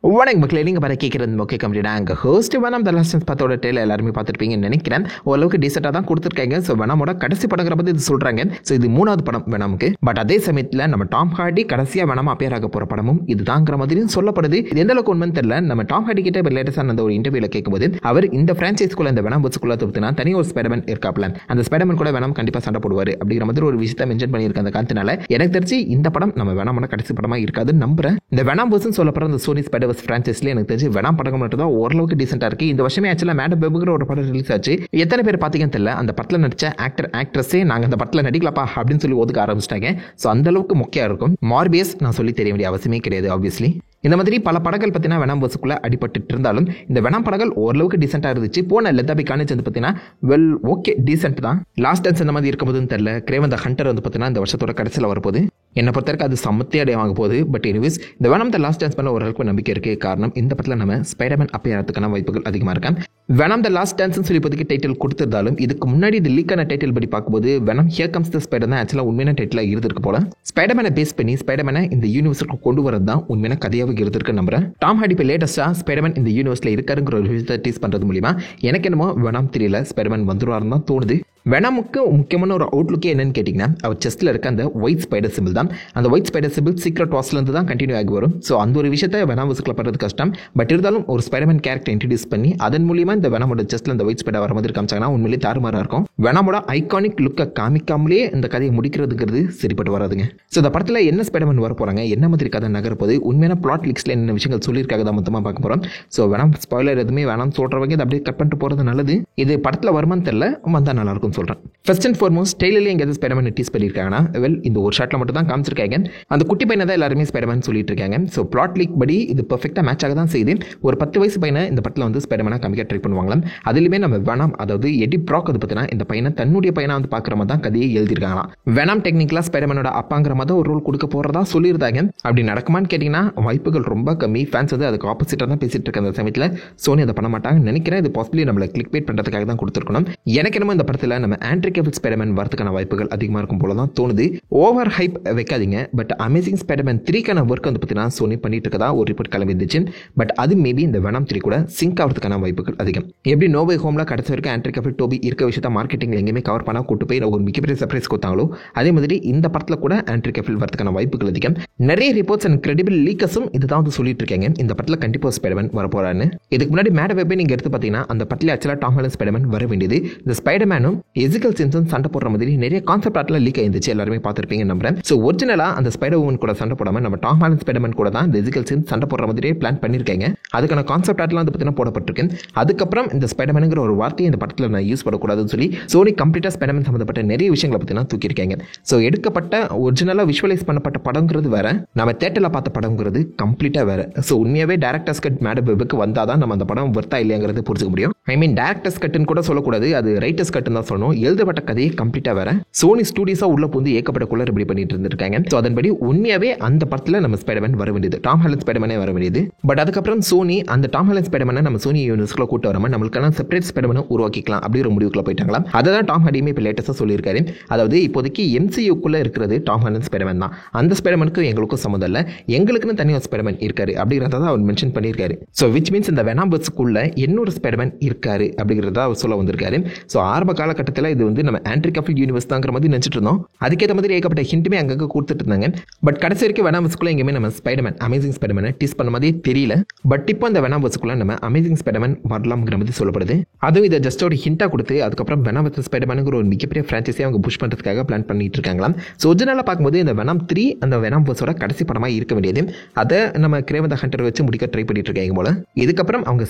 வணக்கம் மக்களே, நீங்கள் பார்த்து கேட்குறது ஓகே கம்ப்ளீட் அங்கே ஹோஸ்ட் வேணாம் த லாஸ்ட் பத்தோட டேல எல்லாருமே பார்த்துருப்பீங்கன்னு நினைக்கிறேன். ஓரளவுக்கு டீசெண்டாக தான் கொடுத்துருக்காங்க. ஸோ வேணாமோட கடைசி படங்கிற பற்றி இது சொல்கிறாங்க. ஸோ இது 3வது படம் வேணாமுக்கு. பட் அதே சமயத்தில் நம்ம டாம் ஹார்டி கடைசியாக வேணாமல் அப்பியர் ஆக போகிற படமும் இதுதாங்கிற மாதிரியும் சொல்லப்படுது. இது எந்த அளவுக்கு உண்மைன்னு தெரியல. நம்ம டாம் ஹார்டி கிட்ட இப்போ லேட்டஸ்டாக அந்த ஒரு இன்டர்வியூவில் கேட்கும்போது அவர் இந்த ஃப்ரான்ச்சைஸ்குள்ள இந்த வேணாம் பஸ்ஸுக்குள்ள தவிர்த்துனா தனி ஒரு ஸ்பைடர்மேன் இருக்காப்ல, அந்த ஸ்பைடர்மேன் கூட வேணாம் கண்டிப்பாக சண்டை போடுவார் அப்படிங்கிற மாதிரி ஒரு விஷயத்தை மென்ஷன் பண்ணியிருக்க அந்த காரணத்தினால எனக்கு தெரிஞ்சு இந்த படம் நம்ம வேணாமோட கடைசி படமாக இருக்காதுன்னு நம்புறேன். இந்த வேணாம் பஸ்ன்னு சொல்லப்படுற அந்த சோனி ஸ்பைடர்வர்ஸ் ஃப்ரான்ச்சைஸ்ல எனக்கு தெரிஞ்சு வேணாம் படம் மட்டும் தான் ஓரளவுக்கு டீசென்ட்டா இருக்கு. இந்த வருஷமே ஆக்சுவலா மேடம் வெப்ங்கிற ஒரு படம் ரிலீஸ் ஆச்சு. எத்தனை பேர் பாத்தீங்கன்னு தெரியல. அந்த படத்துல நடிச்ச ஆக்ட்ரஸே நாங்க அந்த படத்துல நடிக்கலப்பா அப்படின்னு சொல்லி ஒதுக்க ஆரம்பிச்சிட்டாங்க. ஸோ அந்த அளவுக்கு முக்கியம் இருக்கும். மார்பியஸ் நான் சொல்லி தெரிய வேண்டிய அவசியமே கிடையாது. ஆப்வியஸ்லி இந்த மாதிரி பல படங்கள் பார்த்தீங்கன்னா வேணாம் பஸ்ஸுக்குள்ள அடிபட்டு இருந்தாலும் இந்த வேணாம் படங்கள் ஓரளவுக்கு டீசென்ட்டாக இருந்துச்சு. போன லெத்தாபி காலேஜ் வந்து பார்த்தீங்கன்னா வெல் ஓகே டீசென்ட் தான். லாஸ்ட் டான்ஸ் இந்த மாதிரி இருக்கும்போதுன்னு தெரியல. கிரேவன் த ஹண்டர் வந்து பார்த்தீங்கன்னா இந்த வருஷத்தோட கடைசியில் வரப்போகுது. என்னை பொறுத்தவரைக்கும் அது சமத்தே அடைய வாங்க போகுது. பட் எனிவேஸ் இந்த வேணாம் த லாஸ்ட் டான்ஸ் பண்ண ஓரளவுக்கு நம்பிக்கை இருக்கு. காரணம் இந்த படத்தில் நம்ம ஸ்பைடர்மேன் அப்பியர் ஆகிறதுக்கான வாய்ப்புகள் அதிகமாக இருக்கான். வேணாம் த லாஸ்ட் டான்ஸ் சொல்லி இப்போதைக்கு டைட்டில் கொடுத்திருந்தாலும் இதுக்கு முன்னாடி இது லீக்கான டைட்டில் படி பார்க்கும்போது வேணாம் ஹியர் கம்ஸ் த ஸ்பைடர் தான் ஆக்சுவலாக உண்மையான டைட்டிலாக இருந்திருக்கு போல. ஸ்பைடர்மேனை பேஸ் பண்ணி ஸ்பைடர்மேனை இந்த யூனிவர்ஸுக்கு கொண்டு வரது தான் உண்மையான கதையாக இருந்திருக்கு நம்புறேன். டாம் ஹார்டி இப்போ லேட்டஸ்டா ஸ்பைடர்மேன் இந்த யூனிவர்ஸ்ல இருக்காருங்கிற ஒரு விஷயத்தை டீஸ் பண்றது மூலியமா எனக்கு என்னமோ வேணாம் தெரியல ஸ்பைடர்மேன் வந்துருவாருன்னு தான் தோணுது. வேணாமுக்கு முக்கியமான ஒரு அவுட்லுக்கே என்னன்னு கேட்டிங்கன்னா அவர் செஸ்ட்டில் இருக்க அந்த ஒயிட் ஸ்பைடர் சிம்பிள் தான். அந்த ஒயிட் ஸ்பைடர் சிம்பிள் சீக்ரெட் வாஸ்லேருந்து தான் கண்டினியூ ஆகி வரும். ஸோ அந்த ஒரு விஷயத்தை வேணாம் வசுக்கில் பண்ணுறது கஷ்டம். பட் இருந்தாலும் ஒரு ஸ்பைடர்மேன் கேரக்டர் இன்ட்ரடியூஸ் பண்ணி அதன் மூலியமா இந்த வேணாமோட செஸ்ட்டில் இந்த ஒயிட் ஸ்பைடர் வர மாதிரி காமிச்சாங்கன்னா உண்மையிலேயே தாறுமாறாக இருக்கும். வேணாமோட ஐகானிக் லுக்கை காமிக்காமலே இந்த கதையை முடிக்கிறதுங்கிறது சரிப்பட்டு வராதுங்க. ஸோ இந்த படத்தில் என்ன ஸ்பைடர்மேன் வர போகிறாங்க, என்ன மாதிரி கதை நகரப்போது, உண்மையான பிளாட் லிக்ஸில் என்ன விஷயங்கள் சொல்லியிருக்காங்க தான் மொத்தமாக பார்க்க போகிறோம். ஸோ வேணாம் ஸ்பாய்லர் எதுவுமே வேணாம் சொல்கிறவங்க இதை அப்படியே கட் பண்ணிட்டு போகிறது நல்லது. இது படத்தில் வருமானு தெரியல, வந்தால் நல்லா இருக்கும்னு சொல்கிறேன். ஃபர்ஸ்ட் அண்ட் ஃபார்மோஸ்ட் ட்ரெய்லர்ல எங்கேயாவது ஸ்பைடர்மேன் டீஸ் பண்ணியிருக்காங்கன்னா இந்த ஒரு ஷாட்ல மட்டும் தான் காமிச்சிருக்காங்க. அந்த குட்டி பையனை தான் எல்லாருமே ஸ்பைடர்மேன் சொல்லிட்டு இருக்காங்க. ஸோ பிளாட் லீக் படி இது பெர்ஃபெக்டாக மேட்ச் ஆக தான் செய்யுது. ஒரு 10 வயசு பையனை இந்த படத்தில் வந்து ஸ்பைடர்மேனாக காமிக்க ட்ரை பண்ணுவாங்களாம். அதுலேயுமே நம்ம வேணாம் அதாவது எடி ப்ராக் அது பார்த்தீங்கன்னா இந்த பையனை தன்னுடைய பையனை வந்து பார்க்குற மாதிரி தான் கதையை எழுதியிருக்காங்களாம். வேணாம் டெக்னிக்கலாக ஸ்பைடர்மேனோட அப்பாங்கிற மாதிரி ஒரு ரோல் கொடுக்க போகிறதா சொல்லியிருந்தாங்க. அப்படி நடக்குமான்னு கேட்டிங்கன்னா வாய்ப்புகள் ரொம்ப கம்மி. ஃபேன்ஸ் வந்து அதுக்கு ஆப்போசிட்டாக தான் பேசிட்டு இருக்க அந்த சமயத்தில் சோனி அதை பண்ண மாட்டாங்கன்னு நினைக்கிறேன். இது பாசிபிளி நம்மளை கிளிக் பேட் பண்ணுறதுக்காக தான் கொடுத்துருக்கணும். எனக்கு என்னமோ இந்த படத்தில் நம்ம ஆண்ட்ரி கேபிள் ஸ்பைடர்மேன் வரதுக்கான வாய்ப்புகள் அதிகமாக இருக்கும் போல தான் தோணுது. ஓவர் ஹைப் வைக்காதீங்க. பட் அமேசிங் ஸ்பைடர்மேன் 3க்கான ஒர்க் வந்து பார்த்தீங்கன்னா சோனி பண்ணிட்டு இருக்கதா ஒரு ரிப்போர்ட் கிளம்பிருந்துச்சு. பட் அது மேபி இந்த வேணாம் 3 கூட சிங்க் ஆகிறதுக்கான வாய்ப்புகள் அதிகம். எப்படி நோ வே ஹோம்ல கடைசி வரைக்கும் ஆண்ட்ரி கேபிள் டோபி இருக்க விஷயத்தை மார்க்கெட்டிங்ல எங்கேயுமே கவர் பண்ணா கூட்டு போய் ஒரு மிகப்பெரிய சர்ப்ரைஸ் கொடுத்தாங்களோ அதே மாதிரி இந்த படத்தில் கூட ஆண்ட்ரி கேபிள் வரதுக்கான வாய்ப்புகள் அதிகம். நிறைய ரிப்போர்ட்ஸ் அண்ட் கிரெடிபிள் லீக்கர்ஸும் இதுதான் வந்து சொல்லிட்டு இருக்காங்க. இந்த படத்தில் கண்டிப்பாக ஸ்பைடர்மேன் வர போறான்னு. இதுக்கு முன்னாடி மேட் வெப்பை நீங்க எடுத்து பார்த்தீங்கன்னா அந்த படத்தில் ஆக்சுவலாக டாம் ஹாலண்ட் ஸ்பைடர்மேன் வர வேண்டியது. இந்த ஸ்பைடர்மேனும் எசிக்கல் சிம்சன் சண்டை போடுற மாதிரி நிறைய கான்செப்ட் ஆர்ட்ல லீக் ஆயிருந்துச்சு. எல்லாருமே பார்த்திருப்பீங்க நம்புறேன். ஸோ ஒரிஜினலா அந்த ஸ்பைடர் உமன் கூட சண்டை போடாம நம்ம டாம் ஹாலண்ட் ஸ்பைடர்மேன் கூட தான் இந்த எசிக்கல் சிம்சன் சண்டை போடுற மாதிரியே பிளான் பண்ணிருக்காங்க. அதுக்கான கான்செப்ட் ஆர்ட்லாம் வந்து பார்த்தீங்கன்னா போடப்பட்டிருக்கு. அதுக்கப்புறம் இந்த ஸ்பைடர்மேனுங்கிற ஒரு வார்த்தையை இந்த படத்தில் நான் யூஸ் பண்ணக்கூடாதுன்னு சொல்லி சோனி கம்ப்ளீட்டா ஸ்பைடர்மேன் சம்பந்தப்பட்ட நிறைய விஷயங்களை பார்த்தீங்கன்னா தூக்கியிருக்காங்க. ஸோ எடுக்கப்பட்ட ஒரிஜினலா விஷுவலைஸ் பண்ணப்பட்ட படங்கிறது வேற, நம்ம தேட்டரில் பார்த்த படங்கிறது கம்ப்ளீட்டா வேற. ஸோ உண்மையாவே டேரக்டர்ஸ் கட் மேடம் வெபுக்கு வந்தாதான் நம்ம அந்த படம் வர்த்தா இல்லையாங்கிறது புரிஞ்சுக்க முடியும். ஐ மீன் டேரக்டர்ஸ் கட்டுன்னு கூட சொல்லக்கூடாது, அது ரைட்டர்ஸ் கட்டுன்னு தான் சொல்லணும். எழுதப்பட்ட கதையை கம்ப்ளீட்டா வேற. சோனி ஸ்டூடியோஸா உள்ள புந்து ஏகப்பட்ட இப்படி பண்ணிட்டு இருந்திருக்காங்க. ஸோ அதன்படி உண்மையாவே அந்த படத்தில் நம்ம ஸ்பைடர்மேன் வர வேண்டியது, டாம் ஹாலண்ட் ஸ்பைடர்மேனே வர வேண்டியது. பட் அதுக்கப்புறம் சோனி அந்த டாம் ஹாலண்ட் ஸ்பைடர்மேனை நம்ம சோனி யூனிவர்ஸ்க்குள்ள கூட்டு வராம நம்மளுக்கான செப்பரேட் ஸ்பைடர்மேனை உருவாக்கிக்கலாம் அப்படிங்கிற முடிவுக்குள்ள போயிட்டாங்களா. அதை தான் டாம் ஹார்டியுமே இப்போ லேட்டஸ்டா சொல்லியிருக்காரு. அதாவது இப்போதைக்கு MCUக்குள்ள இருக்கிறது டாம் ஹாலண்ட் ஸ்பைடர்மேன் தான். அந்த ஸ்பைடர்மேனுக்கும் எங்களுக்கும் சம்மந்தம் இல்லை, எங்களுக்குன்னு தனியாக ஸ்பைடர்மேன் இருக்காரு அப்படிங்கிறத தான் அவர் மென்ஷன் பண்ணியிருக்காரு. ஸோ விச் மீன்ஸ் இந்த வெனாம்பர்ஸ்க்குள்ள இன்னொரு ஸ்பைடர்மேன் இருக்காரு அப்படிங்கிறத அவர் சொல்ல வந்திருக்காரு. ஸோ ஆரம்ப காலகட்டத்தில் இது வந்து நம்ம ஆண்ட்ரி கேபிள் யூனிவர்ஸ் தாங்கிற மாதிரி நினைச்சிட்டு இருந்தோம். அதுக்கேற்ற மாதிரி ஏகப்பட்ட ஹிண்ட்டுமே அங்கங்கே கொடுத்துட்டு இருந்தாங்க. பட் கடைசி வரைக்கும் வெனாம்பர்ஸ்க்குள்ள எங்கேயுமே நம்ம ஸ்பைடர்மேன் அமேசிங் ஸ்பைடர்மேனை டீஸ் பண்ண மாதிரி தெரியல. பட் இப்போ அந்த வெனாம்பர்ஸ்க்குள்ள நம்ம அமேசிங் ஸ்பைடர்மேன் வரலாம்ங்கிற மாதிரி சொல்லப்படுது. அதுவும் இதை ஜஸ்ட் ஒரு ஹிண்டா கொடுத்து அதுக்கப்புறம் வெனாம்பர்ஸ் ஸ்பைடர்மேனுங்கிற ஒரு மிகப்பெரிய பிரான்ச்சைஸை அவங்க புஷ் பண்ணுறதுக்காக பிளான் பண்ணிட்டு இருக்காங்களாம். ஸோ ஒரிஜினலாக பார்க்கும்போது இந்த வெனாம் 3 அந்த வெனாம்பர்ஸோட கடைசி படமாக இருக்க வேண்டியது. அதை நம்ம கிரேவன் த ஹண்டர் வச்சு முடிக்க ட்ரை பண்ணிட்டு இருக்காங்க போல. இதுக்கப்புறம் அவங்க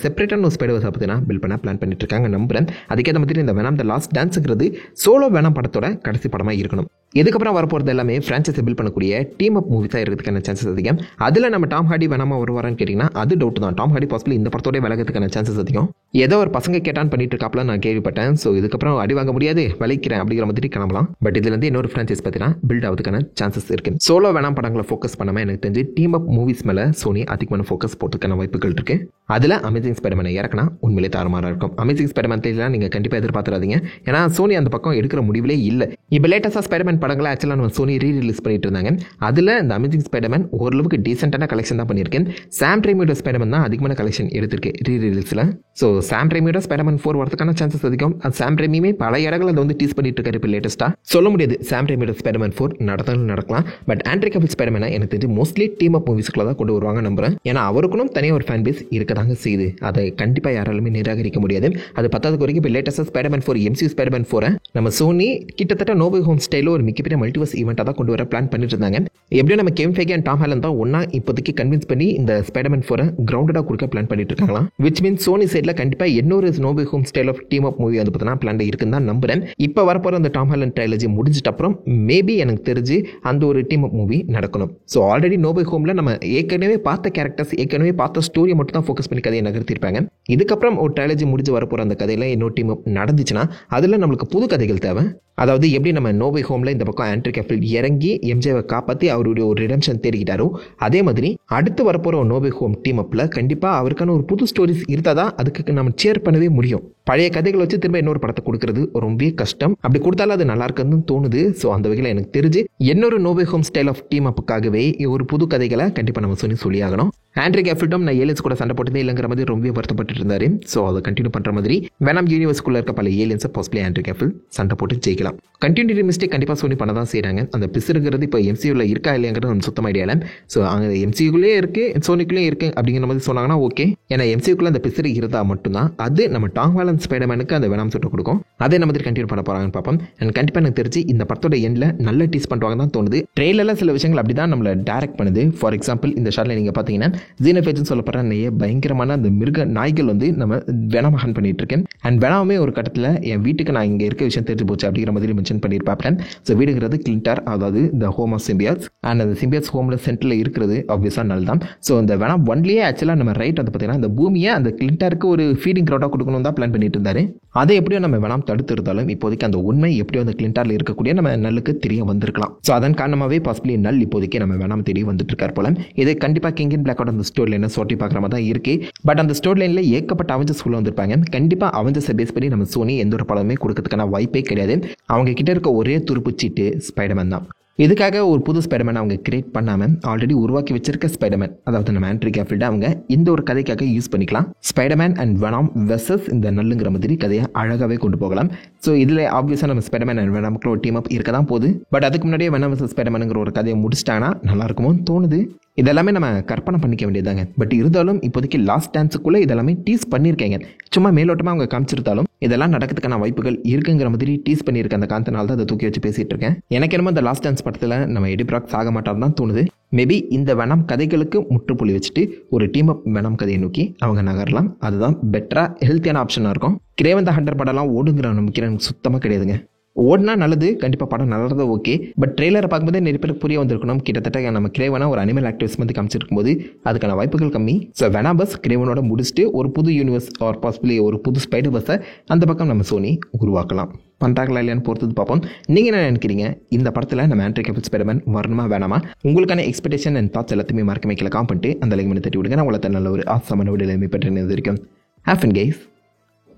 செப்பரேட்டான ஸ்பைடர்வர்ஸை பார்த்தீங்கன்னா பில்ட் பண்ண பிளான் பண்ணிட்டு இருக்காங்க நம்புறேன். அதுக்கேற்ற மாதிரி இந்த வேணாம் த லாஸ்ட் டான்ஸுங்கிறது சோலோ வேணாம் படத்தோட கடைசி படமாக இருக்கணும். இதுக்கப்புறம் வரப்போகிறது எல்லாமே ஃப்ரான்ச்சைஸை பில்ட் பண்ணக்கூடிய டீம் அப் மூவிஸாக இருக்கிறதுக்கான சான்சஸ் அதிகம். அதில் நம்ம டாம் ஹார்டி வேணாமா வருவாரான்னு கேட்டிங்கன்னா அது டவுட் தான். டாம் ஹார்டி பாசிபிள் இந்த படத்தோட விலகிறதுக்கான சான்சஸ் அதிகம். ஏதோ ஒரு பசங்க கேட்டான்னு பண்ணிட்டு இருக்காப்ல நான் கேள்விப்பட்டேன். ஸோ இதுக்கப்புறம் அடி வாங்க முடியாது, விளைக்கிறேன் அப்படிங்கிற மாதிரி கிளம்பலாம். பட் இதுலேருந்து இன்னொரு ஃப்ரான்ச்சைஸ் பார்த்தீங்கன்னா பில்ட் ஆகிறதுக்கான சான்சஸ் இருக்கு. சோலோ வேணாம் படங்களை ஃபோக்கஸ் பண்ணாமல் எனக்கு தெரிஞ்சு டீம் அப் மூவிஸ் மேலே சோனி அதிகமான ஃபோக்கஸ் போட்டுக்கான வாய்ப்புகள் இருக்கு. அதில் அமேசிங் ஸ்பைடர்மேனை இறக்குனா உண்மையிலே தாறுமாறாக இருக்கும். அமேசிங் ஸ்பைடர்மேன் நீங்கள் கண்டிப்பாக எதிர்பார்த்துறாதீங்க. ஏன்னா சோனி அந்த பக்கம் எடுக்கிற முடிவிலே இல்லை. இப்போ லேட்டஸ்டாக ஸ்பைடர்மேன் ஸ்பைடர்மேன் படங்களை ஆக்சுவலாக நம்ம சோனி ரீரிலீஸ் பண்ணிட்டு இருந்தாங்க. அதில் இந்த அமேசிங் ஸ்பைடர்மேன் ஓரளவுக்கு டீசென்டான கலெக்ஷன் தான் பண்ணியிருக்கேன். சாம் ரேமியோட ஸ்பைடர்மேன் தான் அதிகமான கலெக்ஷன் எடுத்திருக்கு ரீரிலீஸில். ஸோ சாம் ரேமியோட ஸ்பைடர்மேன் 4 வரதுக்கான சான்சஸ் அதிகம். சாம் ரேமியுமே பல இடங்கள் அதை வந்து டீஸ் பண்ணிட்டு இருக்காரு. இப்போ லேட்டஸ்ட்டாக சொல்ல முடியாது சாம் ரேமியோட ஸ்பைடர்மேன் 4 நடக்கலாம். பட் ஆண்ட்ரி கேவில் ஸ்பைடர்மேனை எனக்கு தெரிஞ்சு மோஸ்ட்லி டீம் அப் மூவிஸ்க்குள்ள தான் கொண்டு வருவாங்க நம்புறேன். ஏன்னா அவருக்கும் தனியாக ஒரு ஃபேன் பேஸ் இருக்கதாங்க செய்யுது. அதை கண்டிப்பாக யாராலுமே நிராகரிக்க முடியாது. அது 10வது வரைக்கும் இப்போ லேட்டஸ்ட்டாக ஸ்பைடர்மேன் 4 MCU ஸ்பைடர்மேன் 4 நம்ம சோனி கிட்டத்தட்ட நோ வே ஹோம் ஸ்டைலில் ஒரு மிகப்பெரிய மல்டிவர்ஸ் ஈவெண்ட்டாக தான் கொண்டு வர பிளான் பண்ணிட்டு இருந்தாங்க. எப்படியும் நம்ம கெவின் ஃபைகி அண்ட் டாம் ஹாலண்ட் தான் ஒன்னா இப்போதைக்கு கன்வின்ஸ் பண்ணி இந்த ஸ்பைடர்மேன் 4 கிரவுண்டடாக கொடுக்க பிளான் பண்ணிட்டு இருக்காங்களா. விச் மீன்ஸ் சோனி சைடில் கண்டிப்பாக இன்னொரு no way home style of team up movie வந்து பார்த்தீங்கன்னா பிளான் இருக்குன்னு தான் நம்புறேன். இப்போ வரப்போகிற அந்த டாம் ஹாலண்ட் ட்ரைலஜி முடிஞ்சிட்ட அப்புறம் மேபி எனக்கு தெரிஞ்சு அந்த ஒரு டீம் அப் மூவி நடக்கணும். ஸோ ஆல்ரெடி நோ வே ஹோமில் நம்ம ஏற்கனவே பார்த்த கேரக்டர்ஸ் ஏற்கனவே பார்த்த ஸ்டோரியை மட்டும் தான் ஃபோக்கஸ் பண்ணி கதையை நகர்த்திருப்பாங்க. இதுக்கப்புறம் ஒரு ட்ரைலஜி முடிஞ்சு வரப்போகிற அந்த கதையில் இன்னொரு டீம் அப் நடந்துச்சுன்னா அதில் நம்மளுக்கு புது கதைகள் தேவை. அதாவது எப்படி நம்ம நோ வே ஹோமில் இந்த பக்கம் ஆண்ட்ரி கேஃபில் இறங்கி எம்ஜேவை காப்பாற்றி அவருடைய ஒரு ரிடம்ஷன் தேடிக்கிட்டாரோ அதே மாதிரி அடுத்து வரப்போகிற நோ வே ஹோம் டீம் அப்பில் கண்டிப்பாக அவருக்கான ஒரு புது ஸ்டோரிஸ் இருந்தால் தான் அதுக்கு நம்ம சேர் பண்ணவே முடியும். பழைய கதைகளை வச்சு திரும்ப இன்னொரு படத்தை கொடுக்கறது ரொம்பவே கஷ்டம். அப்படி கொடுத்தாலும் அது நல்லா இருக்குன்னு தோணுது. ஸோ அந்த வகையில் எனக்கு தெரிஞ்சு இன்னொரு no way home style of team அப்புக்காகவே ஒரு புது கதைகளை கண்டிப்பாக நம்ம சொல்லி ஆகணும். ஆண்ட்ரி கேஃபில்டும் நான் ஏலியன்ஸ் கூட சண்டை போட்டதே இல்லைங்கிற மாதிரி ரொம்ப வருத்தப்பட்டு இருந்தாரு. ஸோ அதை கண்டினியூ பண்ணுற மாதிரி வெனம் யூனிவர்ஸ்குள்ள இருக்க பல ஏலியன்ஸை பாசிபிளி ஆண்ட்ரி கேஃபில் சண்டை போட்டு ஜெயிக்கலாம். கண்டினியூட்டி மிஸ்டேக் கண்டிப்பாக சோனி பண்ண தான் செய்கிறாங்க. அந்த பிசுறுங்கிறது இப்போ MCUவில் இருக்கா இல்லையாங்கிறது நம்ம சுத்தமாக ஐடியா இல்லை. ஸோ அங்கே MCUக்குள்ளே இருக்குது சோனிக்குள்ளேயும் இருக்குது அப்படிங்கிற மாதிரி சொன்னாங்கன்னா ஓகே. ஏன்னா MCUக்குள்ளே அந்த பிசுறு இருந்தால் மட்டும்தான் அது நம்ம டாம் ஹாலண்ட் ஸ்பைடர்மேனுக்கு அந்த வெனம் சுட்டு கொடுக்கும். அதே மாதிரி கண்டினியூ பண்ண போகிறாங்கன்னு பார்ப்போம். அண்ட் கண்டிப்பாக எனக்கு தெரிஞ்சு இந்த படத்தோட எண்டில் நல்ல டீஸ் பண்ணுவாங்க தான் தோணுது. ட்ரெயிலரில் சில விஷயங்கள் அப்படி தான் நம்மளை டேரக்ட் பண்ணுது. ஃபார் எக்ஸாம்பிள் இந்த ஷாட்டில் நீங்கள் பார்த்தீங்கன்னா ஜீனோஃபேஜ்னு சொல்லப்படுற நிறைய பயங்கரமான அந்த மிருக நாய்கள் வந்து நம்ம வெனம் ஹண்ட் பண்ணிட்டு இருக்கேன். அண்ட் வெனமே ஒரு கட்டத்தில் என் வீட்டுக்கு நான் இங்கே இருக்க விஷயம் தெரிஞ்சு போச்சு அப்படிங்கிற மாதிரி மென்ஷன் பண்ணியிருப்பாப்பேன். ஸோ வீடுங்கிறது கிளின்டார், அதாவது த ஹோம் ஆஃப் சிம்பியாஸ். அண்ட் அந்த சிம்பியாஸ் ஹோமில் சென்டரில் இருக்கிறது ஆப்வியஸாக நல் தான். ஸோ இந்த வெனம் ஒன்லேயே ஆக்சுவலாக நம்ம ரைட் வந்து பார்த்தீங்கன்னா இந்த பூமியை அந்த கிளின்டாருக்கு ஒரு ஃபீடிங் கிரௌடாக கொடுக்கணும் தான் பிளான் பண்ணிட்டு இருந்தாரு. அதை எப்படியோ நம்ம வெனம் தடுத்து இருந்தாலும் இப்போதைக்கு அந்த உண்மை எப்படியோ அந்த கிளின்டாரில் இருக்கக்கூடிய நம்ம நல்லுக்கு தெரிய வந்திருக்கலாம். ஸோ அதன் காரணமாகவே பாசிபிளி நல் இப்போதைக்கு நம்ம வெனம் தேடி வந்துட்டு இருக்கார் போல. இது கண்டிப்பாக கிங் இன் பிளாக்கோட அந்த ஸ்டோரி லைனை சொட்டி பார்க்குற மாதிரி தான் இருக்கு. பட் அந்த ஸ்டோரி லைனில் ஏகப்பட்ட அவெஞ்சர்ஸ் உள்ள வந்திருப்பாங்க. கண்டிப்பாக அவெஞ்சர்ஸை பேஸ் பண்ணி நம்ம சோனி எந்த ஒரு படமே கொடுக்கறதுக்கான வாய்ப்பே கிடையாது. அவங்க கிட்ட இருக்க ஒரே துருப்புச்சீட்டு ஸ்பைடர்மேன் தான். இதுக்காக ஒரு புது ஸ்பைடர்மேன் அவங்க கிரியேட் பண்ணாமல் ஆல்ரெடி உருவாக்கி வச்சிருக்க ஸ்பைடர்மேன், அதாவது நம்ம ஆண்ட்ரி கேஃபில்ட அவங்க இந்த ஒரு கதைக்காக யூஸ் பண்ணிக்கலாம். ஸ்பைடர்மேன் அண்ட் வெனம் வெர்சஸ் இந்த நல்லுங்கிற மாதிரி கதையை அழகாகவே கொண்டு போகலாம். ஸோ இதில் ஆப்வியஸாக நம்ம ஸ்பைடர்மேன் அண்ட் வெனமுக்கு ஒரு டீம் அப் இருக்க தான் போகுது. பட் அதுக்கு முன்னாடியே வெனம் வெர்சஸ் ஸ்பைடர்மேனுங்கிற ஒரு கதையை முடிச்சிட்டாங்கன்னா நல்லா இருக்குமோன்னு தோணுது. இதெல்லாமே நம்ம கற்பனை பண்ணிக்க வேண்டியதாங்க. பட் இருந்தாலும் இப்போதைக்கு லாஸ்ட் டான்ஸுக்குள்ளே இதெல்லாமே டீஸ் பண்ணியிருக்காங்க. சும்மா மேலோட்டமாக அவங்க காமிச்சிருந்தாலும் இதெல்லாம் நடக்கிறதுக்கான வாய்ப்புகள் இருக்குங்கிற மாதிரி டீஸ் பண்ணியிருக்க அந்த காரணத்தினால தான் அதை தூக்கி வச்சு பேசிட்டு இருக்கேன். எனக்கு என்னமோ இந்த லாஸ்ட் டான்ஸ் படத்தில் நம்ம எடி பிராக் சாக மாட்டார் தான் தோணுது. மேபி இந்த வெனம் கதைகளுக்கு முற்றுப்புள்ளி வச்சுட்டு ஒரு டீம் அப் வெனம் கதையை நோக்கி அவங்க நகரலாம். அதுதான் பெட்டராக ஹெல்த்தியான ஆப்ஷனாக இருக்கும். கிரேவன் த ஹண்டர் படம்லாம் ஓடுங்கிற நம்பிக்கை எனக்கு சுத்தமாக கிடையாதுங்க. ஓடினா நல்லது, கண்டிப்பாக படம் நல்லது ஓகே. பட் ட்ரெய்லரை பார்க்கும்போதே நிறைய பேருக்கு புரிய வந்திருக்கணும். கிட்டத்தட்ட நம்ம கிரேவனா ஒரு அனிமல் ஆக்டிவிஸ்ட் வந்து காமிச்சிருக்கும் போது அதுக்கான வாய்ப்புகள் கம்மி. ஸோ வெனாபஸ் கிரேவனோட முடிச்சுட்டு ஒரு புது யூனிவர்ஸ் ஆர் பாசிபிளி ஒரு புது ஸ்பைடர் பஸ்ஸை அந்த பக்கம் நம்ம சோனி உருவாக்கலாம். பண்ணுறாங்களா இல்லையான்னு பொறுத்தது பார்ப்போம். நீங்கள் என்ன நினைக்கிறீங்க? இந்த படத்தில் நம்ம ஆண்ட்ரி கேஃபில் ஸ்பைடர்மேன் வரணுமா வேணாமா? உங்களுக்கான எக்ஸ்பெக்டேஷன் அண்ட் தாட்ஸ் எல்லாத்தையுமே மறக்க வைக்கல காம் பண்ணிட்டு அந்த லைக் பண்ணி தட்டி விடுங்க. நான் உங்களை நல்ல ஒரு ஆசமான விடையில மீட் பண்ணுறது வரைக்கும் ஹேஃப் அண்ட் கைஸ்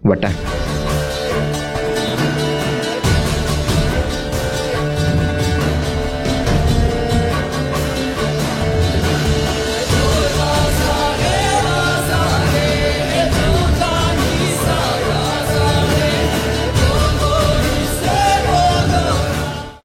வட்டா.